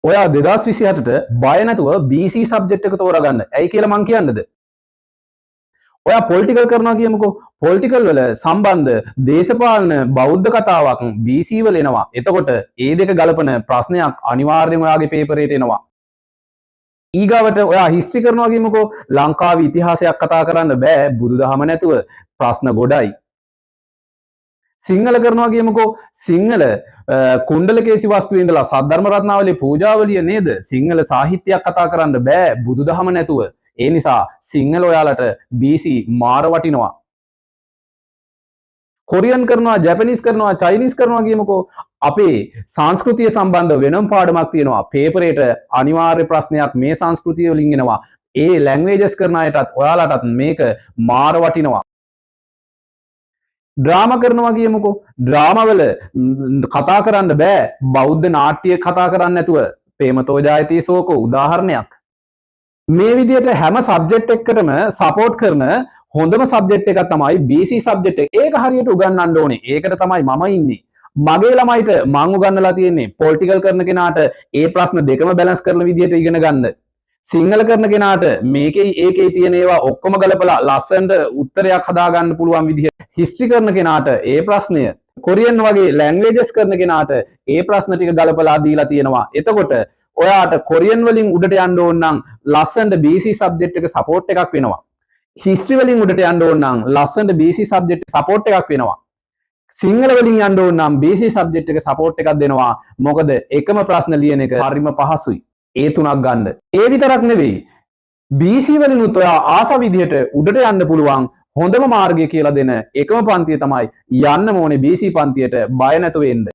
ඔයා 2028ට බය නැතුව BC සබ්ජෙක්ට් එක තෝරගන්න. ඇයි කියලා මං කියන්නද? ඔයා පොලිටිකල් කරනවා කියමුකෝ. පොලිටිකල් වල සම්බන්ධ දේශපාලන බෞද්ධ කතාවක් BC වල එනවා. එතකොට ඒ දෙක ගලපන ප්‍රශ්නයක් අනිවාර්යෙන් ඔයාගේ පේපරේට එනවා. ඊගාවට ඔයා හිස්ටරි කරනවා කියමුකෝ. ලංකාවේ ඉතිහාසයක් කතා කරන්න බෑ බුදුදහම නැතුව. ප්‍රශ්න ගොඩයි. සිංහල කරනවා කියමුකෝ. සිංහල කුණ්ඩලකේසි වස්තුවේ ඉඳලා සද්ධර්ම රත්නාවලියේ පූජාවලිය නේද? සිංහල සාහිත්‍යයක් කතා කරන්න බෑ බුදුදහම නැතුව. ඒ නිසා සිංහල ඔයාලට BC මාර වටිනවා. කොරියන් කරනවා, ජැපනීස් කරනවා, චයිනීස් කරනවා කියමුකෝ. අපේ සංස්කෘතිය සම්බන්ධ වෙනම පාඩමක් තියෙනවා. පේපරේට අනිවාර්ය ප්‍රශ්නයක් මේ සංස්කෘතිය වලින් එනවා. ඒ ලැන්ග්වේජස් කරන අයටත් ඔයාලටත් මේක මාර වටිනවා. ඩ්‍රාමා කරනවා කියමුකෝ. ඩ්‍රාමා වල කතා කරන්න බෑ බෞද්ධ නාට්‍ය කතා කරන්න නැතුව. ප්‍රේමතෝ ජායති සෝකෝ උදාහරණයක්. මේ විදිහට හැම සබ්ජෙක්ට් එකකටම සපෝට් කරන හොඳම සබ්ජෙක්ට් එකක් තමයි BC සබ්ජෙක්ට් එක. ඒක හරියට උගන්වන්න ඕනේ. ඒකට තමයි මම ඉන්නේ. මගේ ළමයිට මම උගන්වලා තියෙන්නේ පොලිටිකල් කරන කෙනාට ඒ ප්‍රශ්න දෙකම බැලන්ස් කරන විදිහට ඉගෙන ගන්න. සිංහල කරන කෙනාට මේකේ ඒකේ තියෙන ඒවා ඔක්කොම ගලපලා ලස්සනට උත්තරයක් හදාගන්න පුළුවන් විදිහට. හිස්ටරි කරන කෙනාට ඒ ප්‍රශ්නය, කොරියන් වගේ ලැන්ග්වේජස් කරන කෙනාට ඒ ප්‍රශ්න ටික ගලපලා දීලා තියෙනවා. එතකොට ඔයාට කොරියන් වලින් උඩට යන්න ඕන නම් ලස්සනට BC සබ්ජෙක්ට් එක සපෝට් එකක් වෙනවා. හිස්ටරි වලින් උඩට යන්න ඕන නම් ලස්සනට BC සබ්ජෙක්ට් සපෝට් එකක් වෙනවා. සිංහල වලින් යන්න ඕන නම් BC සබ්ජෙක්ට් එක සපෝට් එකක් දෙනවා. මොකද එකම ප්‍රශ්න ලියන එක හරිම පහසුයි. ඒ තුනක් ගන්න. ඒ විතරක් නෙවෙයි. BC වලිනුත් ඔයා ආස විදිහට උඩට යන්න පුළුවන් හොඳම මාර්ගය කියලා දෙන එකම පන්තිය තමයි යන්න ඕනේ BC පන්තියට බය නැතුව එන්න.